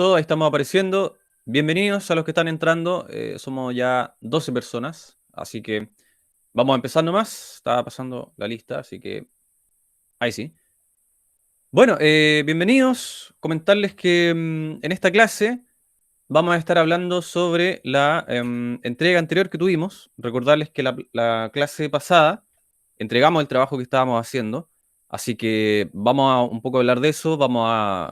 Ahí estamos apareciendo. Bienvenidos a los que están entrando. Somos ya 12 personas, así que vamos a empezar nomás. Estaba pasando la lista, así que ahí sí. Bueno, bienvenidos. Comentarles que en esta clase vamos a estar hablando sobre la entrega anterior que tuvimos. Recordarles que la clase pasada entregamos el trabajo que estábamos haciendo, así que vamos a un poco hablar de eso.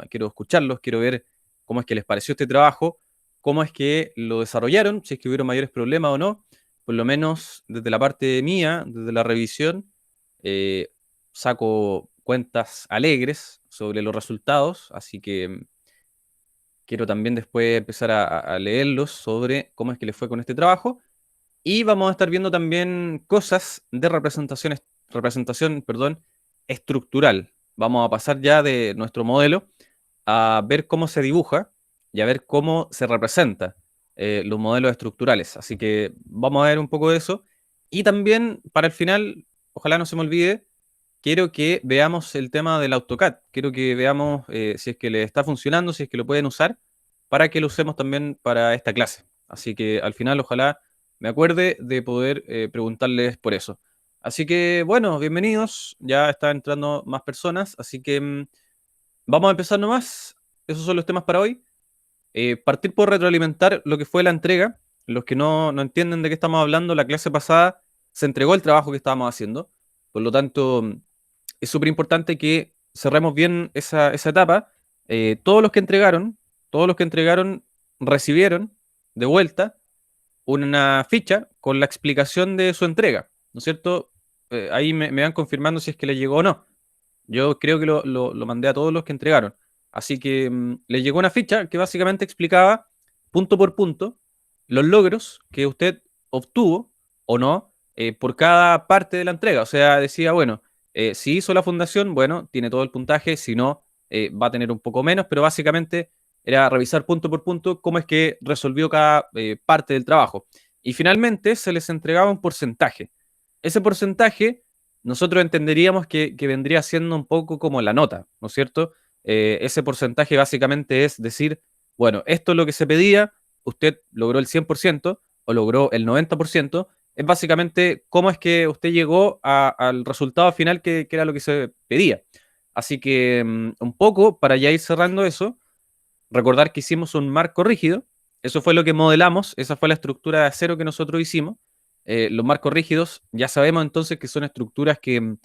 Quiero escucharlos, quiero ver cómo es que les pareció este trabajo, cómo es que lo desarrollaron, si es que hubieron mayores problemas o no. Por lo menos desde la parte mía, desde la revisión, eh, saco cuentas alegres sobre los resultados, así que quiero también después empezar a leerlos sobre cómo es que les fue con este trabajo. Y vamos a estar viendo también cosas de representación, perdón, estructural. Vamos a pasar ya de nuestro modelo a ver cómo se dibuja y a ver cómo se representa los modelos estructurales. Así que vamos a ver un poco de eso. Y también, para el final, ojalá no se me olvide, quiero que veamos el tema del AutoCAD. Quiero que veamos si es que le está funcionando, si es que lo pueden usar, para que lo usemos también para esta clase. Así que al final, ojalá me acuerde de poder preguntarles por eso. Así que, bueno, bienvenidos. Ya están entrando más personas, así que vamos a empezar nomás. Esos son los temas para hoy. Partir por retroalimentar lo que fue la entrega. Los que no entienden de qué estamos hablando, la clase pasada se entregó el trabajo que estábamos haciendo. Por lo tanto, es súper importante que cerremos bien esa etapa. Todos los que entregaron recibieron de vuelta una ficha con la explicación de su entrega, ¿no es cierto? Ahí me van confirmando si es que les llegó o no. Yo creo que lo mandé a todos los que entregaron. Así que les llegó una ficha que básicamente explicaba punto por punto los logros que usted obtuvo o no por cada parte de la entrega. O sea, decía, bueno, si hizo la fundación, bueno, tiene todo el puntaje, si no, va a tener un poco menos, pero básicamente era revisar punto por punto cómo es que resolvió cada parte del trabajo. Y finalmente se les entregaba un porcentaje. Ese porcentaje nosotros entenderíamos que vendría siendo un poco como la nota, ¿no es cierto? Ese porcentaje básicamente es decir, bueno, esto es lo que se pedía, usted logró el 100% o logró el 90%, es básicamente cómo es que usted llegó al resultado final que era lo que se pedía. Así que un poco para ya ir cerrando eso, recordar que hicimos un marco rígido, eso fue lo que modelamos, esa fue la estructura de acero que nosotros hicimos. Los marcos rígidos ya sabemos entonces que son estructuras que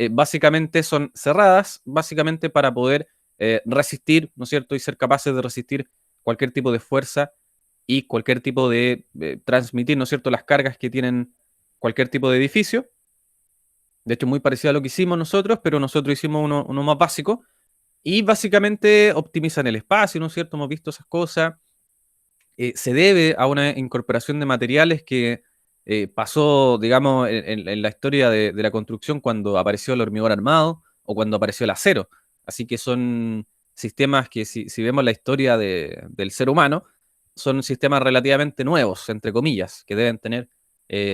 básicamente son cerradas, básicamente para poder resistir, ¿no es cierto? Y ser capaces de resistir cualquier tipo de fuerza y cualquier tipo de transmitir, ¿no es cierto?, las cargas que tienen cualquier tipo de edificio. De hecho, muy parecido a lo que hicimos nosotros, pero nosotros hicimos uno más básico y básicamente optimizan el espacio, ¿no es cierto? Hemos visto esas cosas. Se debe a una incorporación de materiales que pasó, digamos, en la historia de la construcción cuando apareció el hormigón armado o cuando apareció el acero. Así que son sistemas que, si vemos la historia del ser humano, son sistemas relativamente nuevos, entre comillas, que deben tener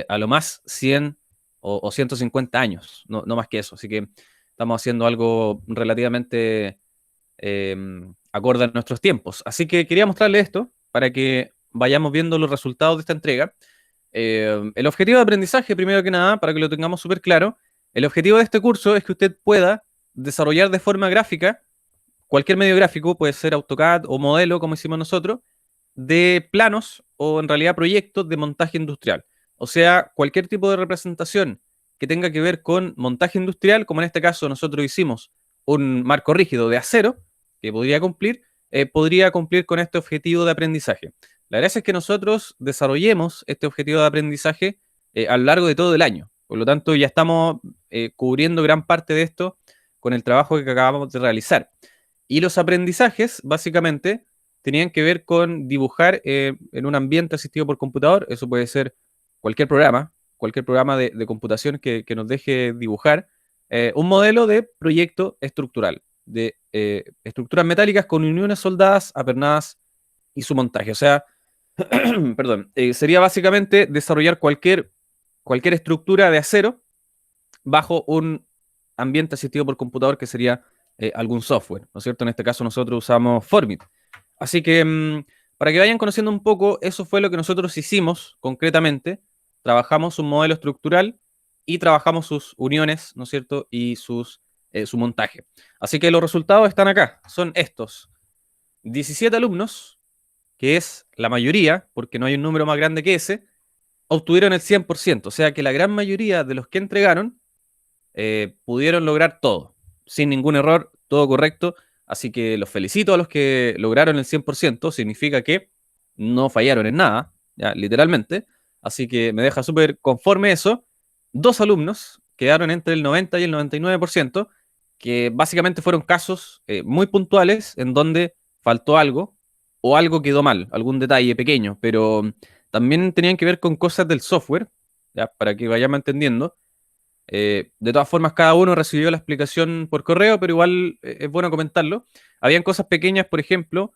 a lo más 100 o 150 años, no más que eso. Así que estamos haciendo algo relativamente eh, acorde a nuestros tiempos. Así que quería mostrarle esto para que vayamos viendo los resultados de esta entrega. El objetivo de aprendizaje, primero que nada, para que lo tengamos súper claro, el objetivo de este curso es que usted pueda desarrollar de forma gráfica cualquier medio gráfico, puede ser AutoCAD o modelo, como hicimos nosotros, de planos o en realidad proyectos de montaje industrial. O sea, cualquier tipo de representación que tenga que ver con montaje industrial, como en este caso nosotros hicimos un marco rígido de acero, que podría cumplir con este objetivo de aprendizaje. La gracia es que nosotros desarrollemos este objetivo de aprendizaje a lo largo de todo el año. Por lo tanto, ya estamos cubriendo gran parte de esto con el trabajo que acabamos de realizar. Y los aprendizajes, básicamente, tenían que ver con dibujar en un ambiente asistido por computador. Eso puede ser cualquier programa de computación que nos deje dibujar un modelo de proyecto estructural, de estructuras metálicas con uniones soldadas, apernadas y su montaje. O sea, perdón, sería básicamente desarrollar cualquier estructura de acero bajo un ambiente asistido por computador que sería algún software, ¿no es cierto? En este caso nosotros usamos Formit. Así que para que vayan conociendo un poco, eso fue lo que nosotros hicimos concretamente. Trabajamos un modelo estructural y trabajamos sus uniones, ¿no es cierto? Y su montaje. Así que los resultados están acá, son estos. 17 alumnos, que es la mayoría, porque no hay un número más grande que ese, obtuvieron el 100%. O sea que la gran mayoría de los que entregaron pudieron lograr todo, sin ningún error, todo correcto. Así que los felicito a los que lograron el 100%, significa que no fallaron en nada, ya, literalmente. Así que me deja súper conforme eso. Dos alumnos quedaron entre el 90 y el 99%, que básicamente fueron casos muy puntuales en donde faltó algo o algo quedó mal, algún detalle pequeño, pero también tenían que ver con cosas del software, ya, para que vayamos entendiendo. De todas formas, cada uno recibió la explicación por correo, pero igual es bueno comentarlo. Habían cosas pequeñas, por ejemplo,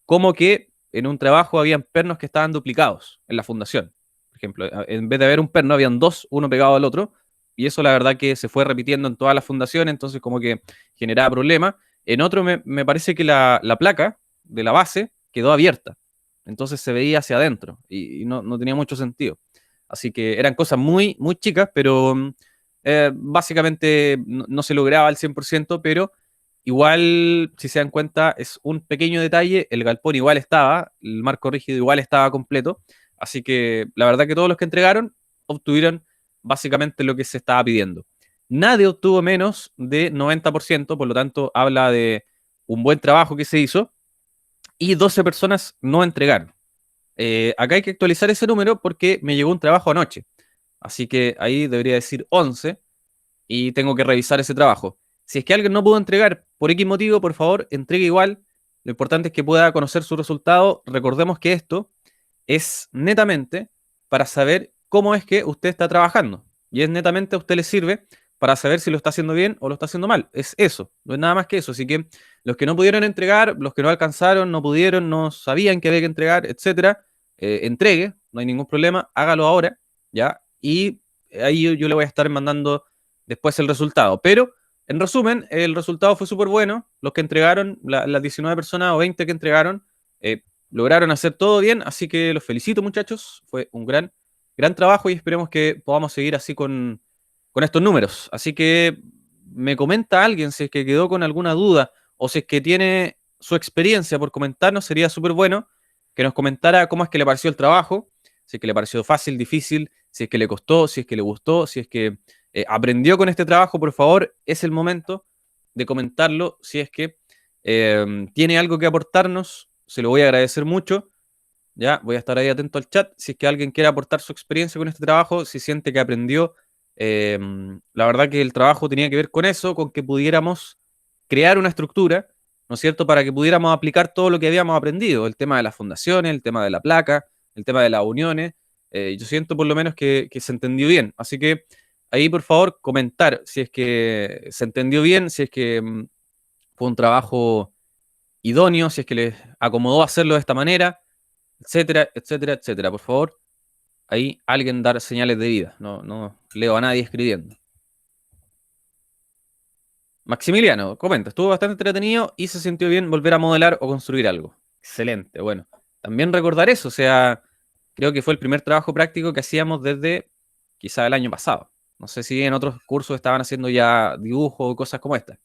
como que en un trabajo habían pernos que estaban duplicados en la fundación. Por ejemplo, en vez de haber un perno, habían dos, uno pegado al otro, y eso la verdad que se fue repitiendo en todas las fundaciones, entonces como que generaba problemas. En otro me parece que la placa de la base quedó abierta, entonces se veía hacia adentro y no tenía mucho sentido. Así que eran cosas muy, muy chicas, pero básicamente no se lograba al 100%, pero igual, si se dan cuenta, es un pequeño detalle. El galpón igual estaba, el marco rígido igual estaba completo. Así que la verdad que todos los que entregaron obtuvieron básicamente lo que se estaba pidiendo. Nadie obtuvo menos de 90%, por lo tanto, habla de un buen trabajo que se hizo y 12 personas no entregaron. Acá hay que actualizar ese número porque me llegó un trabajo anoche. Así que ahí debería decir 11 y tengo que revisar ese trabajo. Si es que alguien no pudo entregar por X motivo, por favor, entregue igual. Lo importante es que pueda conocer su resultado. Recordemos que esto es netamente para saber cómo es que usted está trabajando. Y es netamente a usted le sirve para saber si lo está haciendo bien o lo está haciendo mal. Es eso, no es nada más que eso. Así que los que no pudieron entregar, los que no alcanzaron, no pudieron, no sabían que había que entregar, etcétera, entregue, no hay ningún problema, hágalo ahora, ¿ya? Y ahí yo le voy a estar mandando después el resultado. Pero, en resumen, el resultado fue súper bueno. Los que entregaron, las 19 personas o 20 que entregaron, lograron hacer todo bien, así que los felicito, muchachos. Fue un gran trabajo y esperemos que podamos seguir así con estos números. Así que me comenta alguien si es que quedó con alguna duda o si es que tiene su experiencia por comentarnos, sería súper bueno que nos comentara cómo es que le pareció el trabajo, si es que le pareció fácil, difícil, si es que le costó, si es que le gustó, si es que aprendió con este trabajo. Por favor, es el momento de comentarlo. Si es que tiene algo que aportarnos, se lo voy a agradecer mucho. Ya, voy a estar ahí atento al chat. Si es que alguien quiere aportar su experiencia con este trabajo, si siente que aprendió, eh, la verdad que el trabajo tenía que ver con eso, con que pudiéramos crear una estructura, ¿no es cierto?, para que pudiéramos aplicar todo lo que habíamos aprendido, el tema de las fundaciones, el tema de la placa, el tema de las uniones. Yo siento por lo menos que se entendió bien. Así que ahí, por favor, comentar si es que se entendió bien, si es que fue un trabajo idóneo, si es que les acomodó hacerlo de esta manera, etcétera, etcétera, etcétera. Por favor, ahí alguien dar señales de vida. No leo a nadie escribiendo. Maximiliano, comenta, estuvo bastante entretenido y se sintió bien volver a modelar o construir algo. Excelente, bueno. También recordar eso, o sea, creo que fue el primer trabajo práctico que hacíamos desde quizá el año pasado. No sé si en otros cursos estaban haciendo ya dibujo o cosas como esta.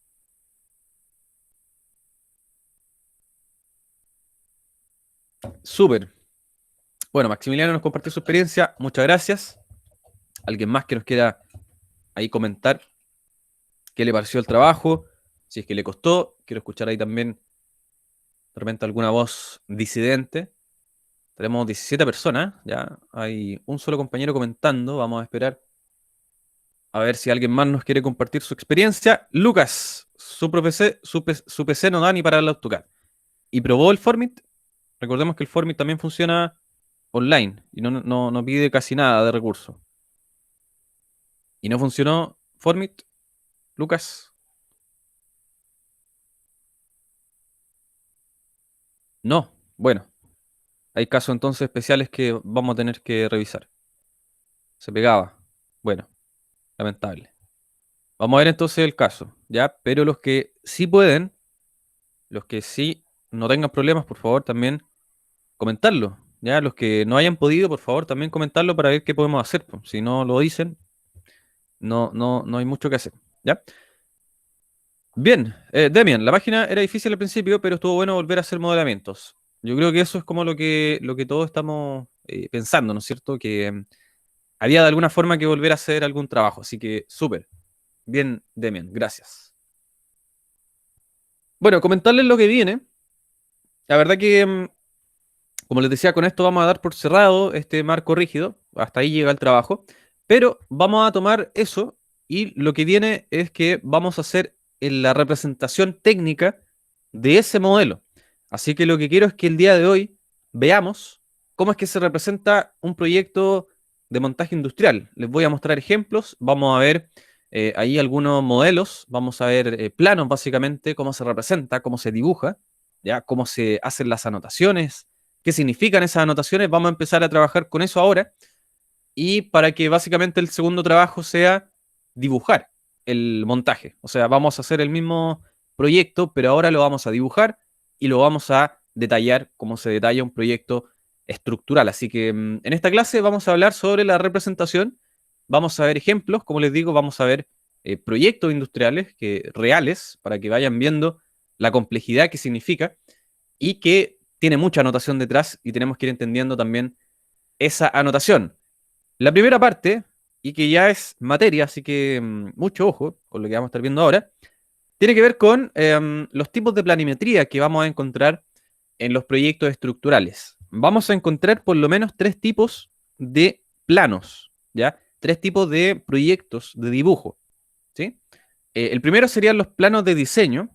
Súper. Bueno, Maximiliano nos compartió su experiencia. Muchas gracias. ¿Alguien más que nos quiera ahí comentar qué le pareció el trabajo? Si es que le costó. Quiero escuchar ahí también de repente alguna voz disidente. Tenemos 17 personas, ya hay un solo compañero comentando. Vamos a esperar a ver si alguien más nos quiere compartir su experiencia. Lucas, su PC no da ni para el AutoCAD. ¿Y probó el Formit? Recordemos que el Formit también funciona online y no pide casi nada de recursos. ¿Y no funcionó Formit, Lucas? No. Bueno, hay casos entonces especiales que vamos a tener que revisar. Se pegaba. Bueno, lamentable. Vamos a ver entonces el caso, ¿ya? Pero los que sí pueden, los que sí no tengan problemas, por favor, también comentarlo. Ya, los que no hayan podido, por favor, también comentarlo para ver qué podemos hacer, po. Si no lo dicen, no hay mucho que hacer. ¿Ya? Bien, Demian, la página era difícil al principio, pero estuvo bueno volver a hacer modelamientos. Yo creo que eso es como lo que todos estamos pensando, ¿no es cierto? Que había de alguna forma que volver a hacer algún trabajo. Así que súper. Bien, Demian, gracias. Bueno, comentarles lo que viene. La verdad que, como les decía, con esto vamos a dar por cerrado este marco rígido. Hasta ahí llega el trabajo. Pero vamos a tomar eso y lo que viene es que vamos a hacer la representación técnica de ese modelo. Así que lo que quiero es que el día de hoy veamos cómo es que se representa un proyecto de montaje industrial. Les voy a mostrar ejemplos, vamos a ver ahí algunos modelos, vamos a ver planos básicamente, cómo se representa, cómo se dibuja, ya, cómo se hacen las anotaciones, qué significan esas anotaciones. Vamos a empezar a trabajar con eso ahora y para que básicamente el segundo trabajo sea dibujar el montaje. O sea, vamos a hacer el mismo proyecto, pero ahora lo vamos a dibujar y lo vamos a detallar como se detalla un proyecto estructural. Así que en esta clase vamos a hablar sobre la representación, vamos a ver ejemplos, como les digo, vamos a ver proyectos industriales reales para que vayan viendo la complejidad que significa y que tiene mucha anotación detrás y tenemos que ir entendiendo también esa anotación. La primera parte, y que ya es materia, así que mucho ojo con lo que vamos a estar viendo ahora, tiene que ver con los tipos de planimetría que vamos a encontrar en los proyectos estructurales. Vamos a encontrar por lo menos tres tipos de planos, ¿ya? Tres tipos de proyectos de dibujo, ¿sí? El primero serían los planos de diseño,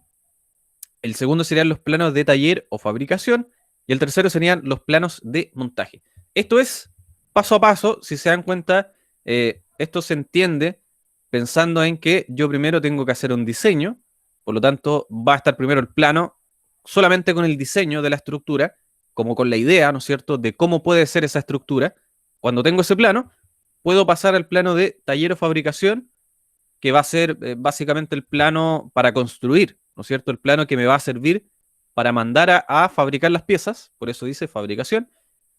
el segundo serían los planos de taller o fabricación, y el tercero serían los planos de montaje. Esto es paso a paso, si se dan cuenta, esto se entiende pensando en que yo primero tengo que hacer un diseño, por lo tanto va a estar primero el plano solamente con el diseño de la estructura, como con la idea, ¿no es cierto?, de cómo puede ser esa estructura. Cuando tengo ese plano, puedo pasar al plano de taller o fabricación, que va a ser básicamente el plano para construir, ¿no es cierto? El plano que me va a servir para mandar a fabricar las piezas, por eso dice fabricación.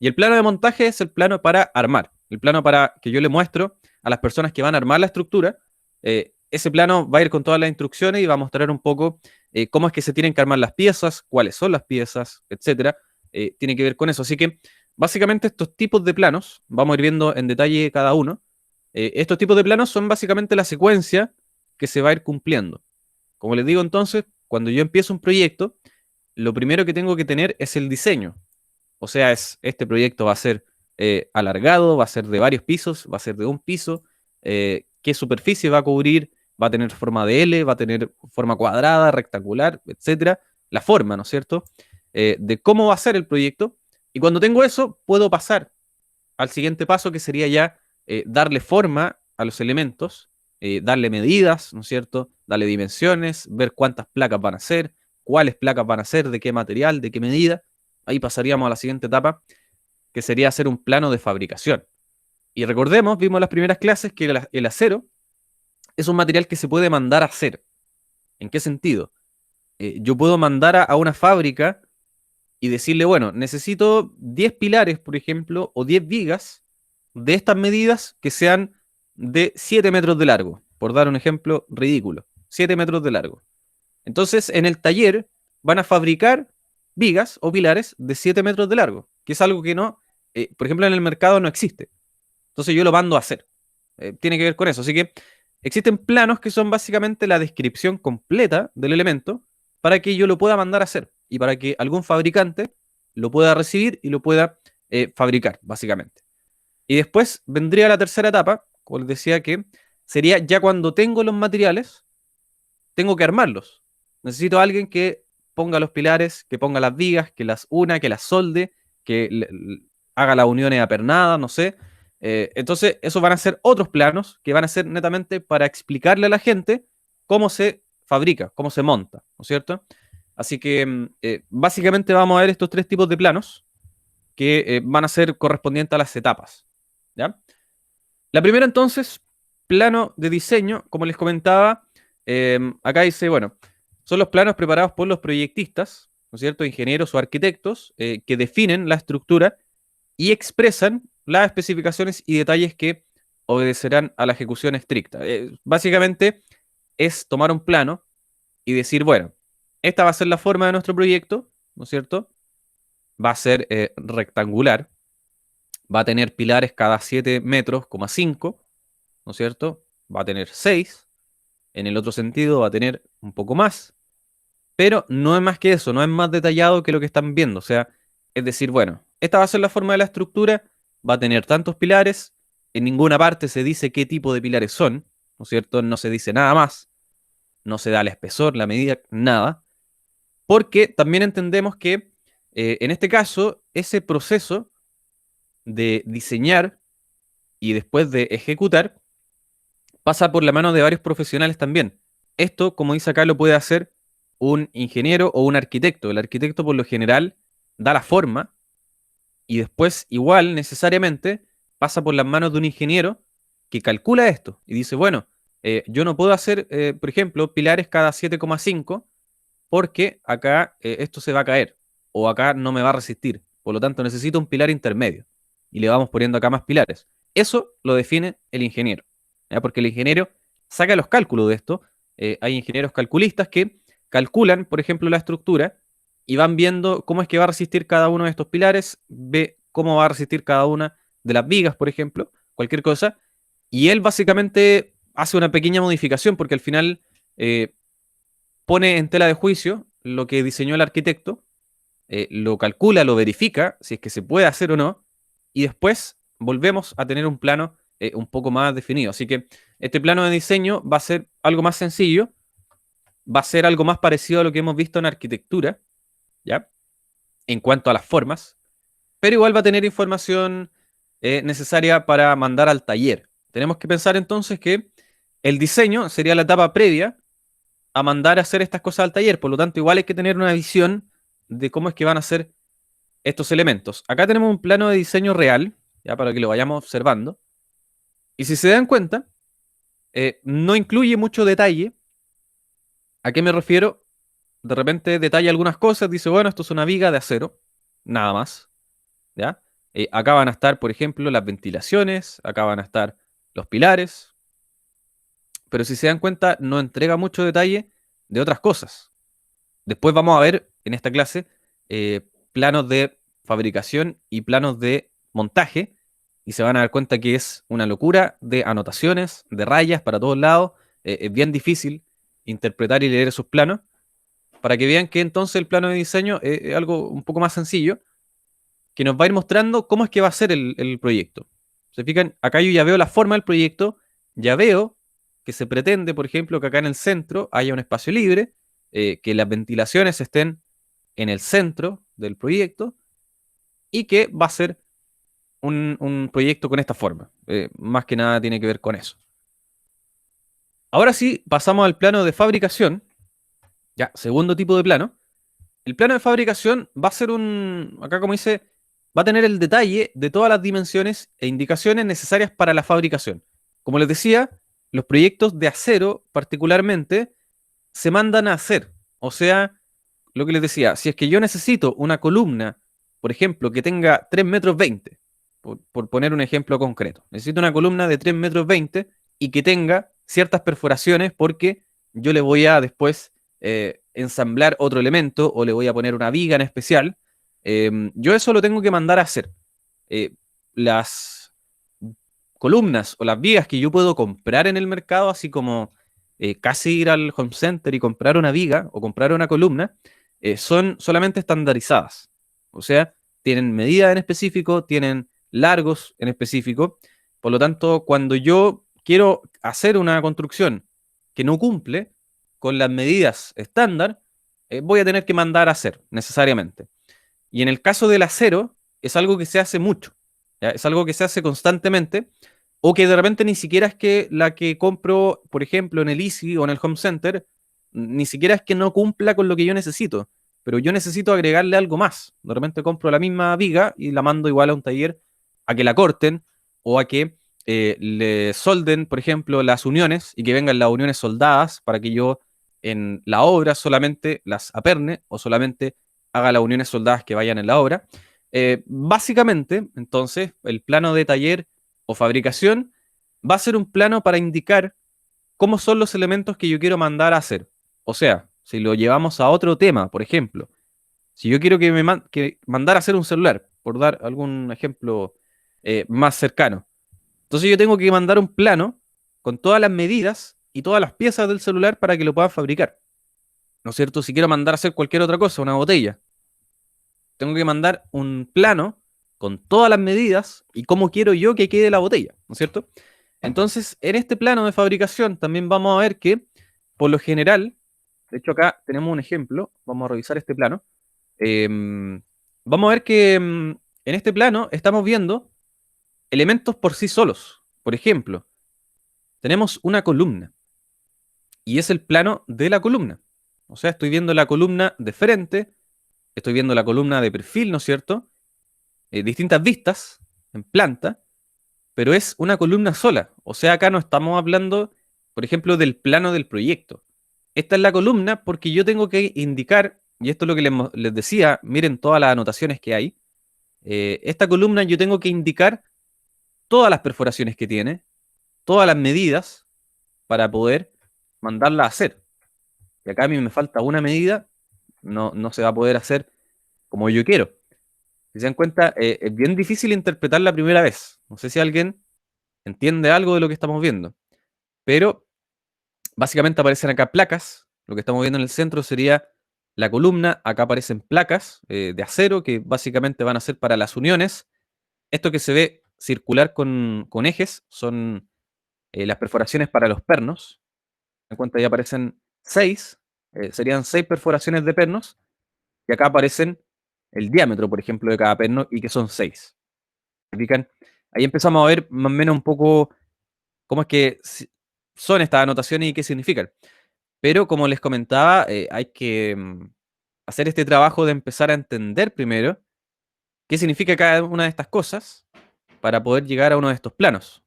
Y el plano de montaje es el plano para armar, el plano para que yo le muestro a las personas que van a armar la estructura. Ese plano va a ir con todas las instrucciones y va a mostrar un poco cómo es que se tienen que armar las piezas, cuáles son las piezas, etcétera. Tiene que ver con eso. Así que básicamente estos tipos de planos, vamos a ir viendo en detalle cada uno. Estos tipos de planos son básicamente la secuencia que se va a ir cumpliendo. Como les digo entonces, cuando yo empiezo un proyecto, lo primero que tengo que tener es el diseño. O sea, este proyecto va a ser alargado, va a ser de varios pisos, va a ser de un piso, qué superficie va a cubrir, va a tener forma de L, va a tener forma cuadrada, rectangular, etcétera. La forma, ¿no es cierto? De cómo va a ser el proyecto. Y cuando tengo eso, puedo pasar al siguiente paso, que sería ya darle forma a los elementos, darle medidas, ¿no es cierto? Darle dimensiones, ver cuántas placas van a ser, cuáles placas van a ser, de qué material, de qué medida. Ahí pasaríamos a la siguiente etapa, que sería hacer un plano de fabricación. Y recordemos, vimos en las primeras clases que el acero es un material que se puede mandar a hacer. ¿En qué sentido? Yo puedo mandar a una fábrica y decirle, bueno, necesito 10 pilares, por ejemplo, o 10 vigas de estas medidas que sean de 7 metros de largo, por dar un ejemplo ridículo, 7 metros de largo. Entonces, en el taller van a fabricar vigas o pilares de 7 metros de largo, que es algo que no, por ejemplo, en el mercado no existe. Entonces yo lo mando a hacer. Tiene que ver con eso. Así que existen planos que son básicamente la descripción completa del elemento para que yo lo pueda mandar a hacer y para que algún fabricante lo pueda recibir y lo pueda fabricar, básicamente. Y después vendría la tercera etapa, como les decía, que sería ya cuando tengo los materiales, tengo que armarlos. Necesito a alguien que ponga los pilares, que ponga las vigas, que las una, que las solde, que haga las uniones apernadas, no sé. Entonces, esos van a ser otros planos que van a ser netamente para explicarle a la gente cómo se fabrica, cómo se monta, ¿no es cierto? Así que básicamente vamos a ver estos tres tipos de planos que van a ser correspondientes a las etapas, ¿ya? La primera entonces, plano de diseño, como les comentaba, acá dice, bueno, son los planos preparados por los proyectistas, ¿no es cierto?, ingenieros o arquitectos que definen la estructura y expresan las especificaciones y detalles que obedecerán a la ejecución estricta. Básicamente es tomar un plano y decir, bueno, esta va a ser la forma de nuestro proyecto, ¿no es cierto? Va a ser rectangular, va a tener pilares cada 7 metros, 5, ¿no es cierto? Va a tener 6, en el otro sentido va a tener un poco más, pero no es más que eso, no es más detallado que lo que están viendo. O sea, es decir, bueno, esta va a ser la forma de la estructura, va a tener tantos pilares, en ninguna parte se dice qué tipo de pilares son, ¿no es cierto? No se dice nada más, no se da el espesor, la medida, nada, porque también entendemos que en este caso, ese proceso de diseñar y después de ejecutar pasa por la mano de varios profesionales también. Esto, como dice acá, lo puede hacer un ingeniero o un arquitecto. El arquitecto por lo general da la forma y después igual necesariamente pasa por las manos de un ingeniero que calcula esto y dice, bueno, yo no puedo hacer, por ejemplo, pilares cada 7,5 porque acá esto se va a caer o acá no me va a resistir. Por lo tanto, necesito un pilar intermedio y le vamos poniendo acá más pilares. Eso lo define el ingeniero, ¿ya? Porque el ingeniero saca los cálculos de esto. Hay ingenieros calculistas que calculan, por ejemplo, la estructura y van viendo cómo es que va a resistir cada uno de estos pilares, ve cómo va a resistir cada una de las vigas, por ejemplo, cualquier cosa, y él básicamente hace una pequeña modificación porque al final pone en tela de juicio lo que diseñó el arquitecto, lo calcula, lo verifica, si es que se puede hacer o no, y después volvemos a tener un plano un poco más definido. Así que este plano de diseño va a ser algo más sencillo, va a ser algo más parecido a lo que hemos visto en arquitectura, ¿ya? En cuanto a las formas, pero igual va a tener información necesaria para mandar al taller. Tenemos que pensar entonces que el diseño sería la etapa previa a mandar a hacer estas cosas al taller. Por lo tanto, igual hay que tener una visión de cómo es que van a ser estos elementos. Acá tenemos un plano de diseño real, ya para que lo vayamos observando. Y si se dan cuenta, no incluye mucho detalle. ¿A qué me refiero? De repente detalla algunas cosas, dice, bueno, esto es una viga de acero, nada más, ¿ya? Acá van a estar, por ejemplo, las ventilaciones, acá van a estar los pilares, pero si se dan cuenta, no entrega mucho detalle de otras cosas. Después vamos a ver en esta clase planos de fabricación y planos de montaje y se van a dar cuenta que es una locura de anotaciones, de rayas para todos lados. Es bien difícil interpretar y leer esos planos para que vean que entonces el plano de diseño es algo un poco más sencillo que nos va a ir mostrando cómo es que va a ser el proyecto. ¿Se fijan? Acá yo ya veo la forma del proyecto, ya veo que se pretende, por ejemplo, que acá en el centro haya un espacio libre, que las ventilaciones estén en el centro del proyecto y que va a ser un proyecto con esta forma. Más que nada tiene que ver con eso. Ahora sí, pasamos al plano de fabricación. Ya, segundo tipo de plano. El plano de fabricación va a ser acá como dice, va a tener el detalle de todas las dimensiones e indicaciones necesarias para la fabricación. Como les decía, los proyectos de acero particularmente se mandan a hacer. O sea, lo que les decía, si es que yo necesito una columna, por ejemplo, que tenga 3 metros 20, por poner un ejemplo concreto, necesito una columna de 3 metros 20 y que tenga ciertas perforaciones porque yo le voy a después ensamblar otro elemento o le voy a poner una viga en especial, yo eso lo tengo que mandar a hacer. Las columnas o las vigas que yo puedo comprar en el mercado, así como casi ir al home center y comprar una viga o comprar una columna, son solamente estandarizadas. O sea, tienen medidas en específico, tienen largos en específico. Por lo tanto, cuando yo quiero hacer una construcción que no cumple con las medidas estándar, voy a tener que mandar a hacer necesariamente. Y en el caso del acero, es algo que se hace mucho, ¿ya? Es algo que se hace constantemente, o que de repente ni siquiera es que la que compro, por ejemplo, en el Easy o en el Home Center, ni siquiera es que no cumpla con lo que yo necesito, pero yo necesito agregarle algo más. De repente compro la misma viga y la mando igual a un taller a que la corten o a que le solden, por ejemplo, las uniones y que vengan las uniones soldadas para que yo en la obra solamente las aperne o solamente haga las uniones soldadas que vayan en la obra. Básicamente, entonces, el plano de taller o fabricación va a ser un plano para indicar cómo son los elementos que yo quiero mandar a hacer. O sea, si lo llevamos a otro tema, por ejemplo, si yo quiero que mandar a hacer un celular, por dar algún ejemplo más cercano, entonces yo tengo que mandar un plano con todas las medidas y todas las piezas del celular para que lo puedan fabricar. ¿No es cierto? Si quiero mandar a hacer cualquier otra cosa, una botella, tengo que mandar un plano con todas las medidas y cómo quiero yo que quede la botella, ¿no es cierto? Entonces, en este plano de fabricación también vamos a ver que, por lo general, de hecho acá tenemos un ejemplo, vamos a revisar este plano. Vamos a ver que en este plano estamos viendo elementos por sí solos. Por ejemplo, tenemos una columna y es el plano de la columna. O sea, estoy viendo la columna de frente, estoy viendo la columna de perfil, ¿no es cierto? Distintas vistas en planta, pero es una columna sola. O sea, acá no estamos hablando, por ejemplo, del plano del proyecto. Esta es la columna porque yo tengo que indicar, y esto es lo que les decía, miren todas las anotaciones que hay. Esta columna yo tengo que indicar todas las perforaciones que tiene, todas las medidas para poder mandarla a hacer. Y acá a mí me falta una medida, no se va a poder hacer como yo quiero. Si se dan cuenta, es bien difícil interpretar la primera vez. No sé si alguien entiende algo de lo que estamos viendo, pero básicamente aparecen acá placas. Lo que estamos viendo en el centro sería la columna. Acá aparecen placas de acero que básicamente van a ser para las uniones. Esto que se ve circular con ejes son las perforaciones para los pernos. En cuenta ya aparecen seis, serían seis perforaciones de pernos, y acá aparecen el diámetro, por ejemplo, de cada perno, y que son seis. ¿Fijan? Ahí empezamos a ver más o menos un poco cómo es que son estas anotaciones y qué significan. Pero como les comentaba, hay que hacer este trabajo de empezar a entender primero qué significa cada una de estas cosas para poder llegar a uno de estos planos.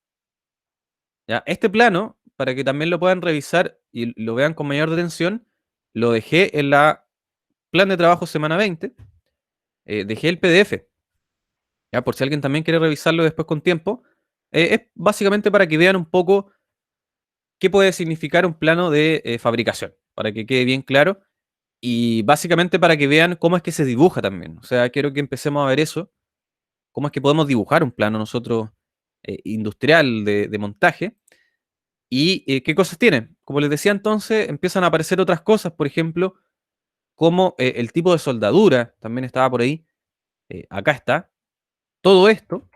¿Ya? Este plano, para que también lo puedan revisar y lo vean con mayor detención, lo dejé en la plan de trabajo semana 20. Dejé el PDF, ¿ya? Por si alguien también quiere revisarlo después con tiempo. Es básicamente para que vean un poco qué puede significar un plano de fabricación, para que quede bien claro y básicamente para que vean cómo es que se dibuja también. O sea, quiero que empecemos a ver eso, cómo es que podemos dibujar un plano nosotros industrial de montaje. ¿Y qué cosas tiene? Como les decía entonces, empiezan a aparecer otras cosas, por ejemplo, como el tipo de soldadura, también estaba por ahí, acá está. Todo esto,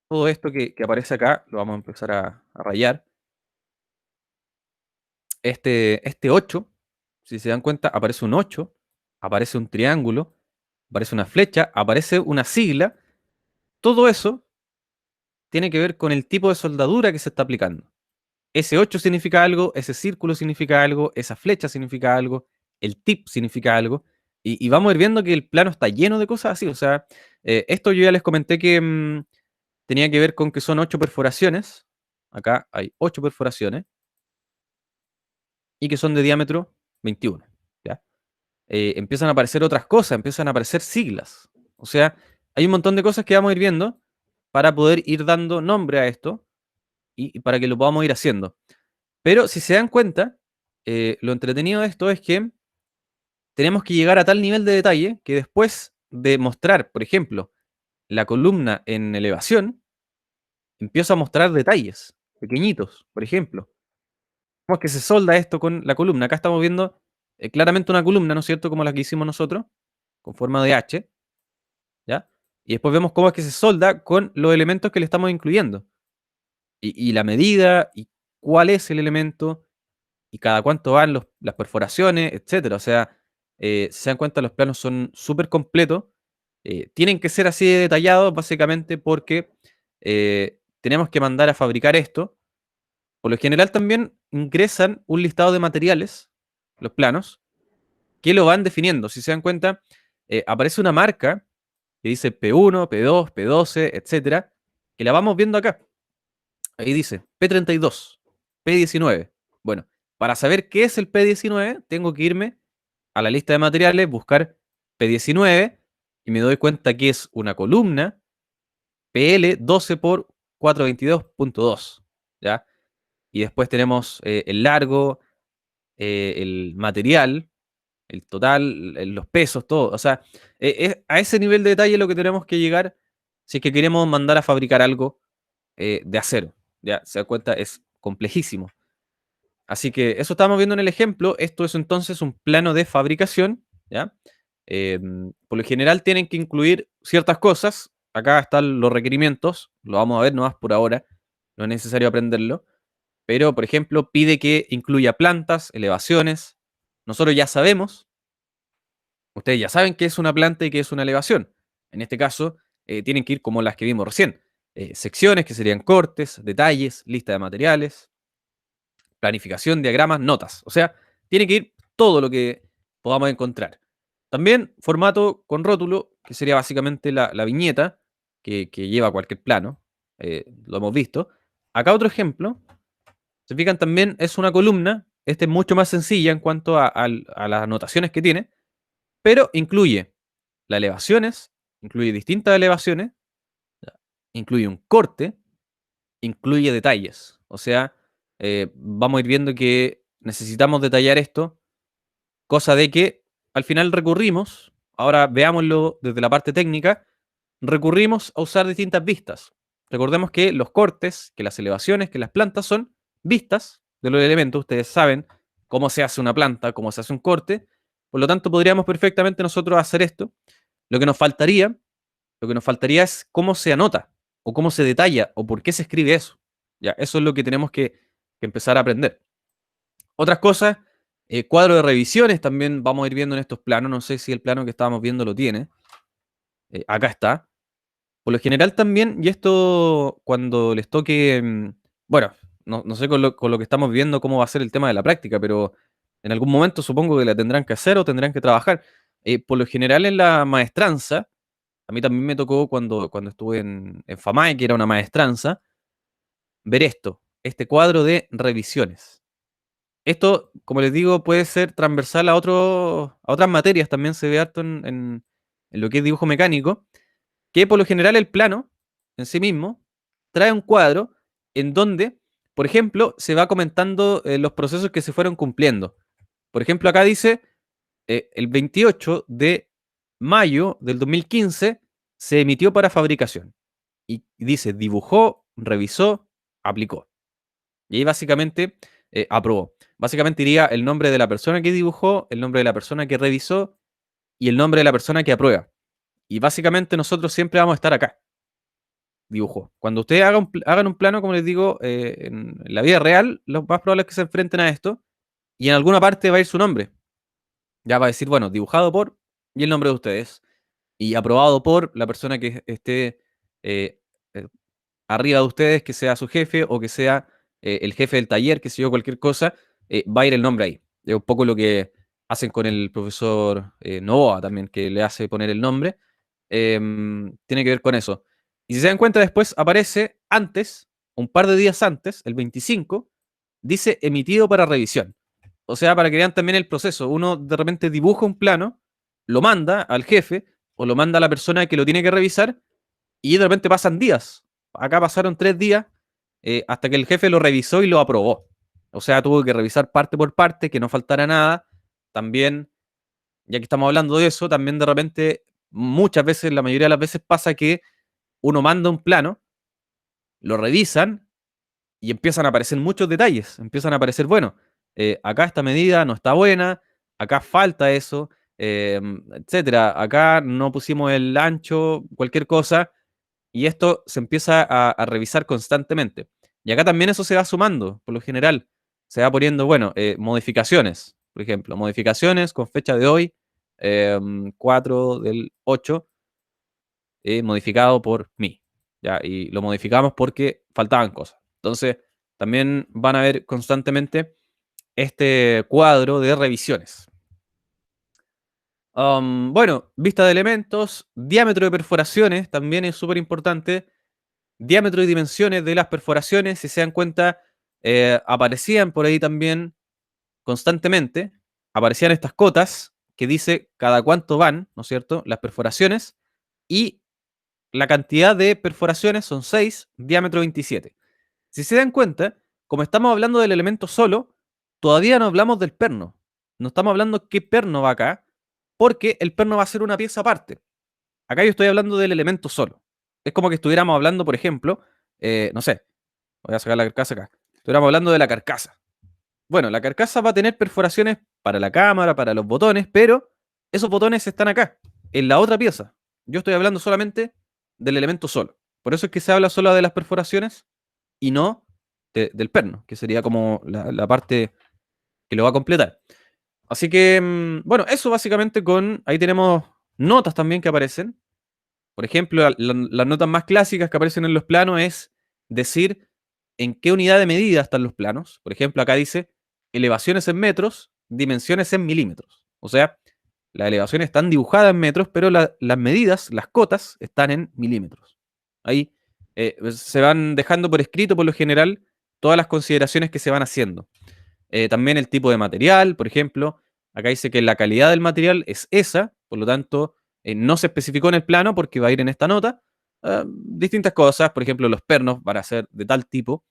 todo esto que aparece acá, lo vamos a empezar a rayar. Este 8, si se dan cuenta, aparece un 8, aparece un triángulo, aparece una flecha, aparece una sigla. Todo eso tiene que ver con el tipo de soldadura que se está aplicando. Ese 8 significa algo, ese círculo significa algo, esa flecha significa algo, el tip significa algo, y vamos a ir viendo que el plano está lleno de cosas así. O sea, esto yo ya les comenté que tenía que ver con que son 8 perforaciones. Acá hay 8 perforaciones y que son de diámetro 21. ¿Ya? Empiezan a aparecer otras cosas, empiezan a aparecer siglas. O sea, hay un montón de cosas que vamos a ir viendo para poder ir dando nombre a esto y para que lo podamos ir haciendo. Pero si se dan cuenta, lo entretenido de esto es que tenemos que llegar a tal nivel de detalle que después de mostrar, por ejemplo, la columna en elevación, empiezo a mostrar detalles pequeñitos. Por ejemplo, cómo es que se solda esto con la columna. Acá estamos viendo claramente una columna, ¿no es cierto? Como la que hicimos nosotros, con forma de H, ¿ya? Y después vemos cómo es que se solda con los elementos que le estamos incluyendo. Y la medida, y cuál es el elemento, y cada cuánto van las perforaciones, etcétera. O sea, si se dan cuenta, los planos son súper completos. Tienen que ser así de detallados, básicamente porque tenemos que mandar a fabricar esto. Por lo general también ingresan un listado de materiales, los planos, que lo van definiendo. Si se dan cuenta, aparece una marca que dice P1, P2, P12, etcétera, que la vamos viendo acá. Ahí dice P32, P19. Bueno, para saber qué es el P19, tengo que irme a la lista de materiales, buscar P19 y me doy cuenta que es una columna PL 12 por 422.2, ¿ya? Y después tenemos el largo, el material, el total, los pesos, todo. O sea, es a ese nivel de detalle lo que tenemos que llegar si es que queremos mandar a fabricar algo de acero. Ya, se da cuenta, es complejísimo. Así que eso estamos viendo en el ejemplo. Esto es entonces un plano de fabricación, ¿ya? Eh, por lo general tienen que incluir ciertas cosas. Acá están los requerimientos, lo vamos a ver nomás por ahora, no es necesario aprenderlo. Pero, por ejemplo, pide que incluya plantas, elevaciones. Nosotros ya sabemos, ustedes ya saben qué es una planta y qué es una elevación. En este caso, tienen que ir como las que vimos recién. Secciones, que serían cortes, detalles, lista de materiales, planificación, diagramas, notas. O sea, tiene que ir todo lo que podamos encontrar. También formato con rótulo, que sería básicamente la viñeta que lleva cualquier plano. Lo hemos visto. Acá otro ejemplo. Se fijan también, es una columna. Este es mucho más sencilla en cuanto a las anotaciones que tiene, pero incluye las elevaciones, incluye distintas elevaciones, incluye un corte, incluye detalles. O sea, vamos a ir viendo que necesitamos detallar esto, cosa de que al final recurrimos, ahora veámoslo desde la parte técnica, recurrimos a usar distintas vistas. Recordemos que los cortes, que las elevaciones, que las plantas son vistas de los elementos. Ustedes saben cómo se hace una planta, cómo se hace un corte. Por lo tanto, podríamos perfectamente nosotros hacer esto. Lo que nos faltaría, lo que nos faltaría es cómo se anota, o cómo se detalla, o por qué se escribe eso. Ya, eso es lo que tenemos que empezar a aprender. Otras cosas, cuadro de revisiones también vamos a ir viendo en estos planos. No sé si el plano que estábamos viendo lo tiene. Acá está. Por lo general también, y esto cuando les toque, bueno, no sé con lo que estamos viendo cómo va a ser el tema de la práctica, pero en algún momento supongo que la tendrán que hacer o tendrán que trabajar. Por lo general en la maestranza, a mí también me tocó cuando estuve en FAMAE, que era una maestranza, ver esto, este cuadro de revisiones. Esto, como les digo, puede ser transversal a otras materias, también se ve harto en lo que es dibujo mecánico, que por lo general el plano en sí mismo trae un cuadro en donde, por ejemplo, se va comentando los procesos que se fueron cumpliendo. Por ejemplo, acá dice, el 28 de mayo del 2015 se emitió para fabricación. Y dice, dibujó, revisó, aplicó. Y ahí básicamente aprobó. Básicamente iría el nombre de la persona que dibujó, el nombre de la persona que revisó y el nombre de la persona que aprueba. Y básicamente nosotros siempre vamos a estar acá. Dibujó. Cuando ustedes hagan un plano, como les digo, en la vida real, lo más probable es que se enfrenten a esto y en alguna parte va a ir su nombre. Ya va a decir, bueno, dibujado por y el nombre de ustedes. Y aprobado por la persona que esté eh, eh, arriba de ustedes, que sea su jefe o que sea el jefe del taller, que sé yo, cualquier cosa, va a ir el nombre ahí. Es un poco lo que hacen con el profesor Novoa también, que le hace poner el nombre. Tiene que ver con eso. Y si se dan cuenta, después aparece antes, un par de días antes, el 25, dice emitido para revisión. O sea, para que vean también el proceso. Uno de repente dibuja un plano, lo manda al jefe o lo manda a la persona que lo tiene que revisar y de repente pasan días. Acá pasaron 3 días hasta que el jefe lo revisó y lo aprobó. O sea, tuvo que revisar parte por parte, que no faltara nada. También, ya que estamos hablando de eso, también de repente, muchas veces, la mayoría de las veces pasa que uno manda un plano, lo revisan y empiezan a aparecer muchos detalles. Empiezan a aparecer, bueno, acá esta medida no está buena, acá falta eso, etcétera. Acá no pusimos el ancho, cualquier cosa, y esto se empieza a revisar constantemente. Y acá también eso se va sumando, por lo general. Se va poniendo, bueno, modificaciones, por ejemplo, modificaciones con fecha de hoy, 4 del 8, modificado por mí. ¿Ya? Y lo modificamos porque faltaban cosas. Entonces, también van a ver constantemente este cuadro de revisiones. Bueno, vista de elementos, diámetro de perforaciones también es súper importante. Diámetro y dimensiones de las perforaciones, si se dan cuenta, aparecían por ahí también constantemente. Aparecían estas cotas que dice cada cuánto van, ¿no es cierto?, las perforaciones, y la cantidad de perforaciones son 6, diámetro 27. Si se dan cuenta, como estamos hablando del elemento solo, todavía no hablamos del perno. No estamos hablando qué perno va acá, porque el perno va a ser una pieza aparte. Acá yo estoy hablando del elemento solo. Es como que estuviéramos hablando, por ejemplo, no sé, voy a sacar la carcasa acá. Estuviéramos hablando de la carcasa. Bueno, la carcasa va a tener perforaciones para la cámara, para los botones, pero esos botones están acá, en la otra pieza. Yo estoy hablando solamente del elemento solo. Por eso es que se habla solo de las perforaciones y no del perno, que sería como la parte que lo va a completar. Así que, bueno, eso básicamente ahí tenemos notas también que aparecen. Por ejemplo, las notas más clásicas que aparecen en los planos es decir en qué unidad de medida están los planos. Por ejemplo, acá dice elevaciones en metros, dimensiones en milímetros. O sea, las elevaciones están dibujadas en metros, pero las medidas, las cotas, están en milímetros. Ahí se van dejando por escrito, por lo general, todas las consideraciones que se van haciendo. También el tipo de material, por ejemplo. Acá dice que la calidad del material es esa, por lo tanto, no se especificó en el plano porque va a ir en esta nota. Distintas cosas, por ejemplo, los pernos van a ser de tal tipo.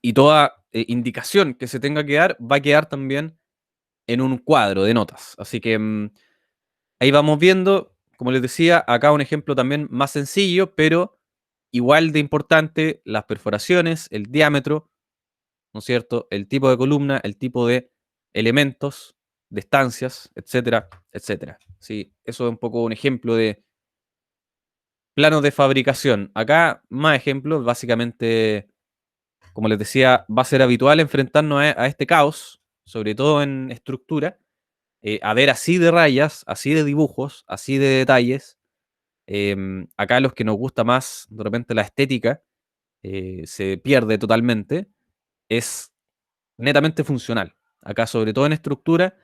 Y toda indicación que se tenga que dar va a quedar también en un cuadro de notas. Así que ahí vamos viendo, como les decía, acá un ejemplo también más sencillo, pero igual de importante, las perforaciones, el diámetro, ¿no es cierto? El tipo de columna, el tipo de elementos, de estancias, etcétera, etcétera. Sí, eso es un poco un ejemplo de planos de fabricación. Acá, más ejemplos, básicamente, como les decía, va a ser habitual enfrentarnos a este caos, sobre todo en estructura, a ver así de rayas, así de dibujos, así de detalles. Acá los que nos gusta más, de repente la estética, se pierde totalmente. Es netamente funcional. Acá, sobre todo en estructura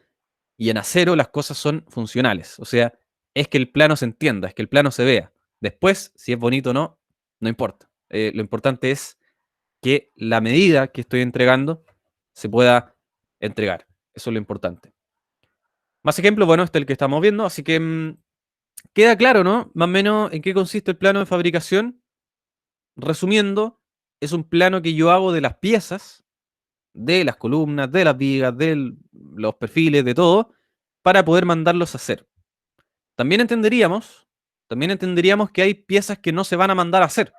y en acero, las cosas son funcionales. O sea, es que el plano se entienda, es que el plano se vea. Después, si es bonito o no, no importa. Lo importante es que la medida que estoy entregando se pueda entregar. Eso es lo importante. Más ejemplos, bueno, este es el que estamos viendo, así que queda claro, ¿no? Más o menos en qué consiste el plano de fabricación. Resumiendo, es un plano que yo hago de las piezas, de las columnas, de las vigas, de los perfiles, de todo, para poder mandarlos a hacer. También entenderíamos, también entenderíamos que hay piezas que no se van a mandar a hacer.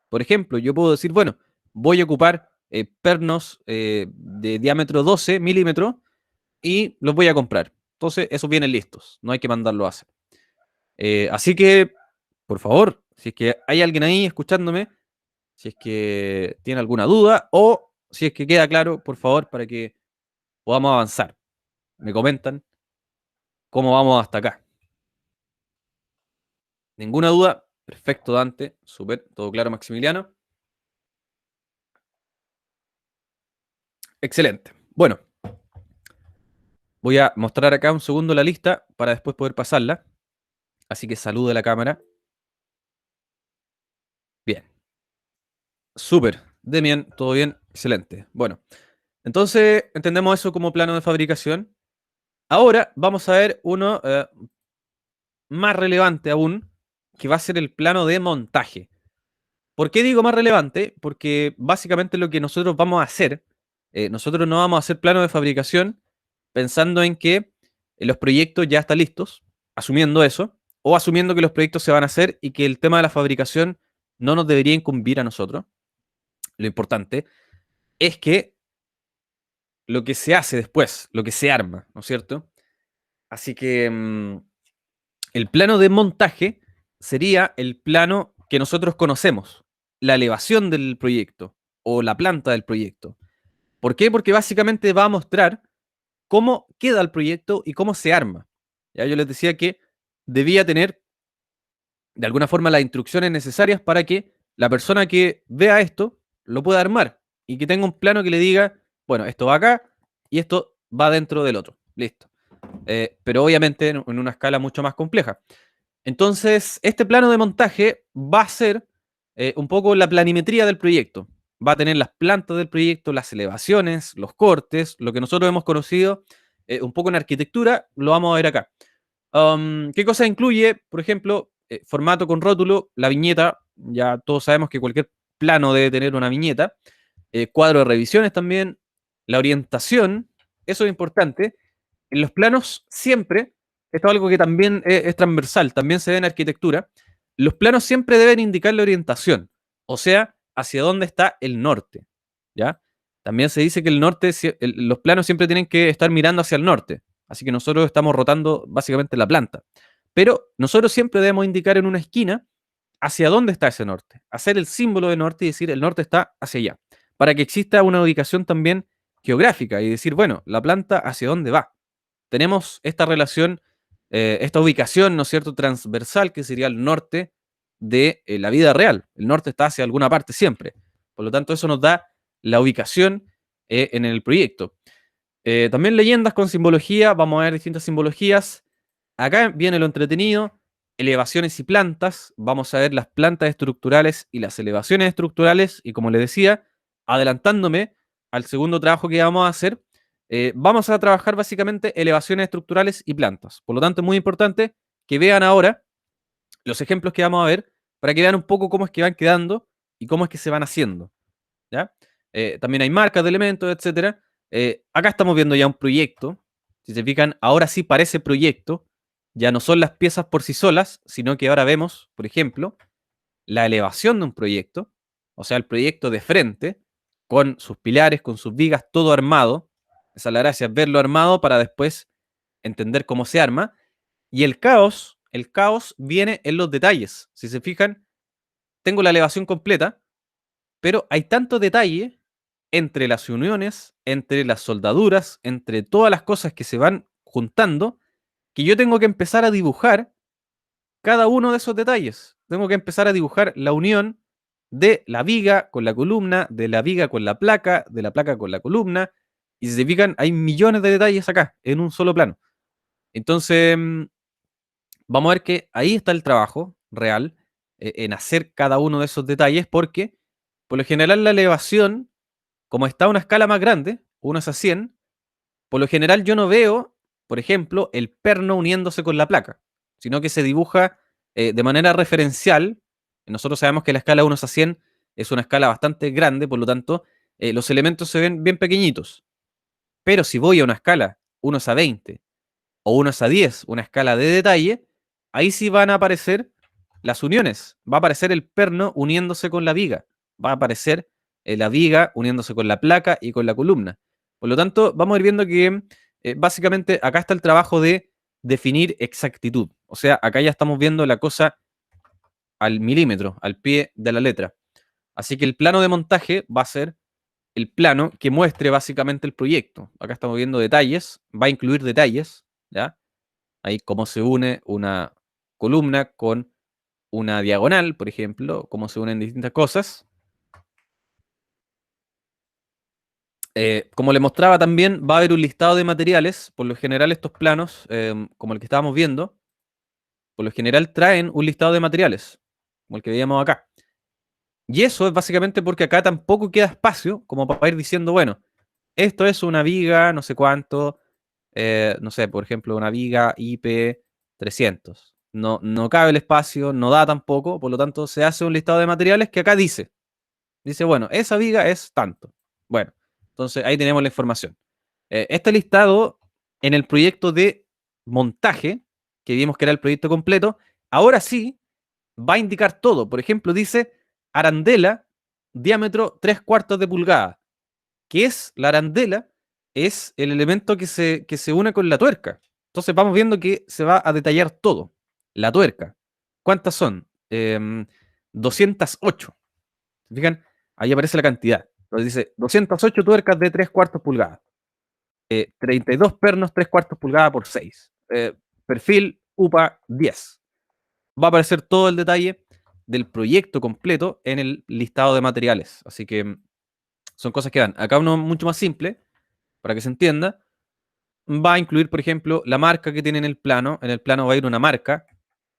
Por ejemplo, yo puedo decir, bueno, voy a ocupar pernos de diámetro 12 milímetros y los voy a comprar. Entonces, esos vienen listos, no hay que mandarlos a hacer. Así que, por favor, si es que hay alguien ahí escuchándome, si es que tiene alguna duda o si es que queda claro, por favor, para que podamos avanzar. Me comentan cómo vamos hasta acá. Ninguna duda. Perfecto, Dante. Súper. Todo claro, Maximiliano. Excelente. Bueno, voy a mostrar acá un segundo la lista para después poder pasarla. Así que salude a la cámara. Bien. Súper. Demian, todo bien. Excelente. Bueno, entonces entendemos eso como plano de fabricación. Ahora vamos a ver uno más relevante aún, que va a ser el plano de montaje. ¿Por qué digo más relevante? Porque básicamente lo que nosotros vamos a hacer, nosotros no vamos a hacer plano de fabricación pensando en que los proyectos ya están listos, asumiendo eso, o asumiendo que los proyectos se van a hacer y que el tema de la fabricación no nos debería incumbir a nosotros. Lo importante es que lo que se hace después, lo que se arma, ¿no es cierto? Así que el plano de montaje sería el plano que nosotros conocemos, la elevación del proyecto o la planta del proyecto. ¿Por qué? Porque básicamente va a mostrar cómo queda el proyecto y cómo se arma. Ya yo les decía que debía tener de alguna forma las instrucciones necesarias para que la persona que vea esto lo pueda armar y que tenga un plano que le diga, bueno, esto va acá y esto va dentro del otro. Listo. Pero obviamente en una escala mucho más compleja. Entonces, este plano de montaje va a ser un poco la planimetría del proyecto. Va a tener las plantas del proyecto, las elevaciones, los cortes, lo que nosotros hemos conocido un poco en arquitectura, lo vamos a ver acá. ¿Qué cosa incluye? Por ejemplo, formato con rótulo, la viñeta, ya todos sabemos que cualquier plano debe tener una viñeta, cuadro de revisiones también, la orientación, eso es importante. En los planos siempre, esto es algo que también es transversal, también se ve en arquitectura, los planos siempre deben indicar la orientación, o sea, hacia dónde está el norte, ¿ya? También se dice que el norte, los planos siempre tienen que estar mirando hacia el norte, así que nosotros estamos rotando básicamente la planta. Pero nosotros siempre debemos indicar en una esquina hacia dónde está ese norte, hacer el símbolo de norte y decir el norte está hacia allá, para que exista una ubicación también geográfica y decir, bueno, la planta hacia dónde va. Tenemos esta relación, esta ubicación, ¿no es cierto?, transversal, que sería el norte de la vida real. El norte está hacia alguna parte siempre. Por lo tanto, eso nos da la ubicación en el proyecto. También leyendas con simbología, vamos a ver distintas simbologías. Acá viene lo entretenido, elevaciones y plantas. Vamos a ver las plantas estructurales y las elevaciones estructurales. Y como les decía, adelantándome al segundo trabajo que vamos a hacer, vamos a trabajar básicamente elevaciones estructurales y plantas. Por lo tanto, es muy importante que vean ahora los ejemplos que vamos a ver para que vean un poco cómo es que van quedando y cómo es que se van haciendo. ¿Ya? También hay marcas de elementos, etcétera. Acá estamos viendo ya un proyecto. Si se fijan, ahora sí parece proyecto. Ya no son las piezas por sí solas, sino que ahora vemos, por ejemplo, la elevación de un proyecto, o sea, el proyecto de frente, con sus pilares, con sus vigas, todo armado. Esa es la gracia, verlo armado para después entender cómo se arma. Y el caos viene en los detalles. Si se fijan, tengo la elevación completa, pero hay tanto detalle entre las uniones, entre las soldaduras, entre todas las cosas que se van juntando, que yo tengo que empezar a dibujar cada uno de esos detalles. Tengo que empezar a dibujar la unión de la viga con la columna, de la viga con la placa, de la placa con la columna. Y si se fijan, hay millones de detalles acá, en un solo plano. Entonces, vamos a ver que ahí está el trabajo real, en hacer cada uno de esos detalles, porque por lo general la elevación, como está a una escala más grande, 1:100, por lo general yo no veo, por ejemplo, el perno uniéndose con la placa, sino que se dibuja de manera referencial. Nosotros sabemos que la escala 1:100 es una escala bastante grande, por lo tanto, los elementos se ven bien pequeñitos. Pero si voy a una escala 1:20 o 1:10, una escala de detalle, ahí sí van a aparecer las uniones. Va a aparecer el perno uniéndose con la viga. Va a aparecer la viga uniéndose con la placa y con la columna. Por lo tanto, vamos a ir viendo que básicamente acá está el trabajo de definir exactitud. O sea, acá ya estamos viendo la cosa al milímetro, al pie de la letra. Así que el plano de montaje va a ser el plano que muestre básicamente el proyecto. Acá estamos viendo detalles, va a incluir detalles, ¿ya? Ahí cómo se une una columna con una diagonal, por ejemplo, cómo se unen distintas cosas. Como le mostraba también, va a haber un listado de materiales. Por lo general, estos planos, como el que estábamos viendo, por lo general traen un listado de materiales, como el que veíamos acá. Y eso es básicamente porque acá tampoco queda espacio como para ir diciendo, bueno, esto es una viga, no sé cuánto, no sé, por ejemplo, una viga IP 300. No, no cabe el espacio, no da tampoco, por lo tanto se hace un listado de materiales que acá dice, bueno, esa viga es tanto. Bueno, entonces ahí tenemos la información. Este listado en el proyecto de montaje, que vimos que era el proyecto completo, ahora sí va a indicar todo. Por ejemplo, dice arandela, diámetro 3/4 de pulgada. ¿Qué es la arandela? Es el elemento que se une con la tuerca. Entonces vamos viendo que se va a detallar todo. La tuerca. ¿Cuántas son? 208. ¿Se fijan? Ahí aparece la cantidad. Entonces dice 208 tuercas de 3/4 pulgadas. 32 pernos 3/4 pulgadas por 6. Perfil UPA 10. Va a aparecer todo el detalle del proyecto completo en el listado de materiales. Así que son cosas que van. Acá uno mucho más simple, para que se entienda. Va a incluir, por ejemplo, la marca que tiene en el plano. En el plano va a ir una marca,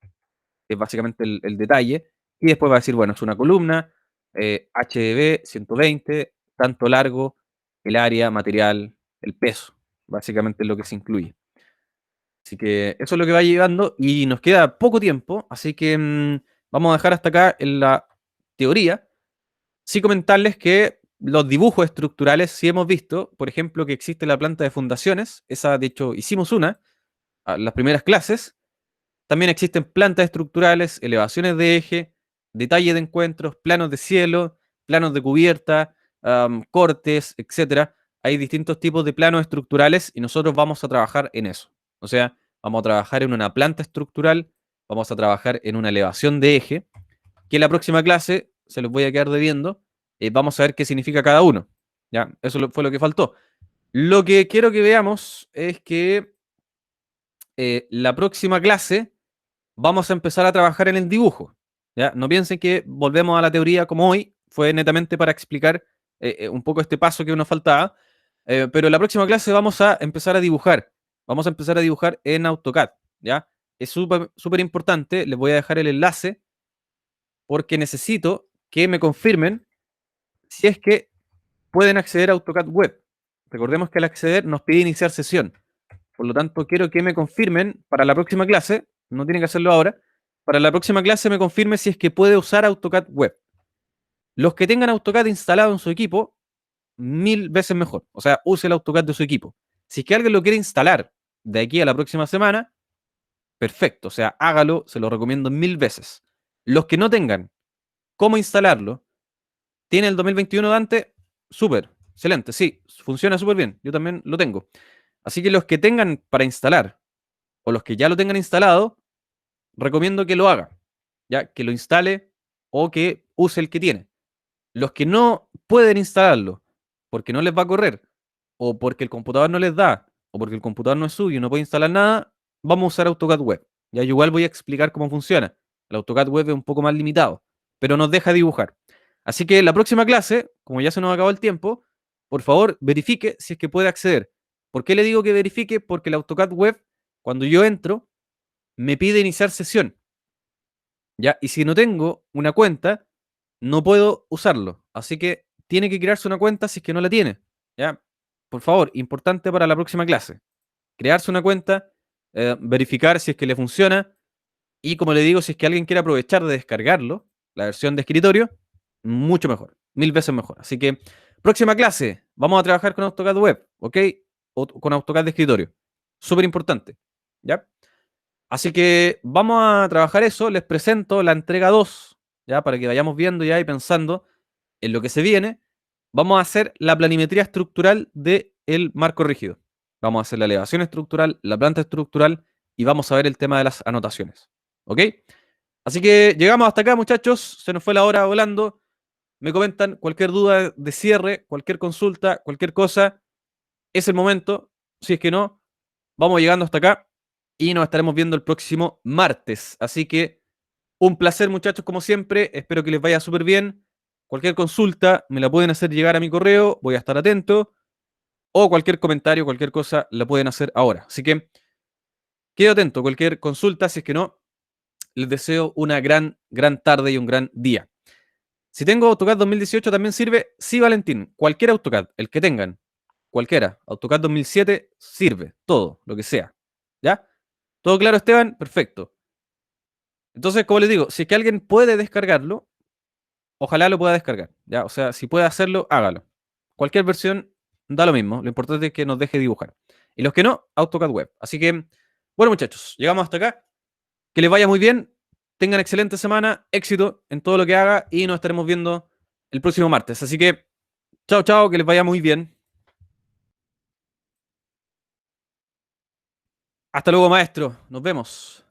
que es básicamente el detalle. Y después va a decir, bueno, es una columna, HDB 120, tanto largo, el área, material, el peso. básicamente es lo que se incluye. Así que eso es lo que va llevando y nos queda poco tiempo, así que vamos a dejar hasta acá en la teoría. Sí comentarles que los dibujos estructurales sí hemos visto, por ejemplo, que existe la planta de fundaciones, esa de hecho hicimos una, a las primeras clases. También existen plantas estructurales, elevaciones de eje, detalle de encuentros, planos de cielo, planos de cubierta, cortes, etcétera. Hay distintos tipos de planos estructurales y nosotros vamos a trabajar en eso. O sea, vamos a trabajar en una planta estructural, vamos a trabajar en una elevación de eje, que en la próxima clase se los voy a quedar debiendo. Vamos a ver qué significa cada uno. ¿Ya? Eso fue lo que faltó. Lo que quiero que veamos es que la próxima clase vamos a empezar a trabajar en el dibujo. ¿Ya? No piensen que volvemos a la teoría como hoy, fue netamente para explicar un poco este paso que nos faltaba, pero en la próxima clase vamos a empezar a dibujar. Vamos a empezar a dibujar en AutoCAD. ¿Ya? Es súper importante, les voy a dejar el enlace porque necesito que me confirmen si es que pueden acceder a AutoCAD Web. Recordemos que al acceder nos pide iniciar sesión. Por lo tanto, quiero que me confirmen para la próxima clase, no tienen que hacerlo ahora, para la próxima clase me confirme si es que puede usar AutoCAD Web. Los que tengan AutoCAD instalado en su equipo, 1000 veces mejor. O sea, use el AutoCAD de su equipo. Si es que alguien lo quiere instalar de aquí a la próxima semana, perfecto. O sea, hágalo, se lo recomiendo 1000 veces. Los que no tengan cómo instalarlo, tiene el 2021 Dante, súper, excelente, sí, funciona súper bien. Yo también lo tengo. Así que los que tengan para instalar o los que ya lo tengan instalado, recomiendo que lo haga, ya que lo instale o que use el que tiene. Los que no pueden instalarlo porque no les va a correr, o porque el computador no les da, o porque el computador no es suyo y no puede instalar nada, vamos a usar AutoCAD Web. Ya yo igual voy a explicar cómo funciona. El AutoCAD Web es un poco más limitado, pero nos deja dibujar. Así que la próxima clase, como ya se nos acabó el tiempo, por favor verifique si es que puede acceder. ¿Por qué le digo que verifique? Porque el AutoCAD Web, cuando yo entro, me pide iniciar sesión. ¿Ya? Y si no tengo una cuenta, no puedo usarlo. Así que tiene que crearse una cuenta si es que no la tiene. ¿Ya? Por favor, importante para la próxima clase. Crearse una cuenta, verificar si es que le funciona. Y como le digo, si es que alguien quiere aprovechar de descargarlo, la versión de escritorio, mucho mejor. 1000 veces mejor. Así que, próxima clase, vamos a trabajar con AutoCAD Web, ¿ok? O con AutoCAD de escritorio. Súper importante. ¿Ya? Así que vamos a trabajar eso. Les presento la entrega 2, ya para que vayamos viendo ya y pensando en lo que se viene. Vamos a hacer la planimetría estructural del marco rígido. Vamos a hacer la elevación estructural, la planta estructural y vamos a ver el tema de las anotaciones. ¿Ok? Así que llegamos hasta acá, muchachos. Se nos fue la hora volando. Me comentan cualquier duda de cierre, cualquier consulta, cualquier cosa. Es el momento. Si es que no, vamos llegando hasta acá y nos estaremos viendo el próximo martes. Así que un placer, muchachos, como siempre. Espero que les vaya súper bien. Cualquier consulta me la pueden hacer llegar a mi correo. Voy a estar atento. O cualquier comentario, cualquier cosa, la pueden hacer ahora. Así que quedo atento. Cualquier consulta, si es que no, les deseo una gran tarde y un gran día. Si tengo AutoCAD 2018 también sirve. Sí, Valentín. Cualquier AutoCAD, el que tengan. Cualquiera. AutoCAD 2007 sirve. Todo, lo que sea. ¿Ya? ¿Todo claro, Esteban? Perfecto. Entonces, como les digo, si es que alguien puede descargarlo, ojalá lo pueda descargar. ¿Ya? O sea, si puede hacerlo, hágalo. Cualquier versión da lo mismo. Lo importante es que nos deje dibujar. Y los que no, AutoCAD Web. Así que, bueno, muchachos, llegamos hasta acá. Que les vaya muy bien. Tengan excelente semana, éxito en todo lo que haga y nos estaremos viendo el próximo martes. Así que, chao, chao, que les vaya muy bien. Hasta luego, maestro. Nos vemos.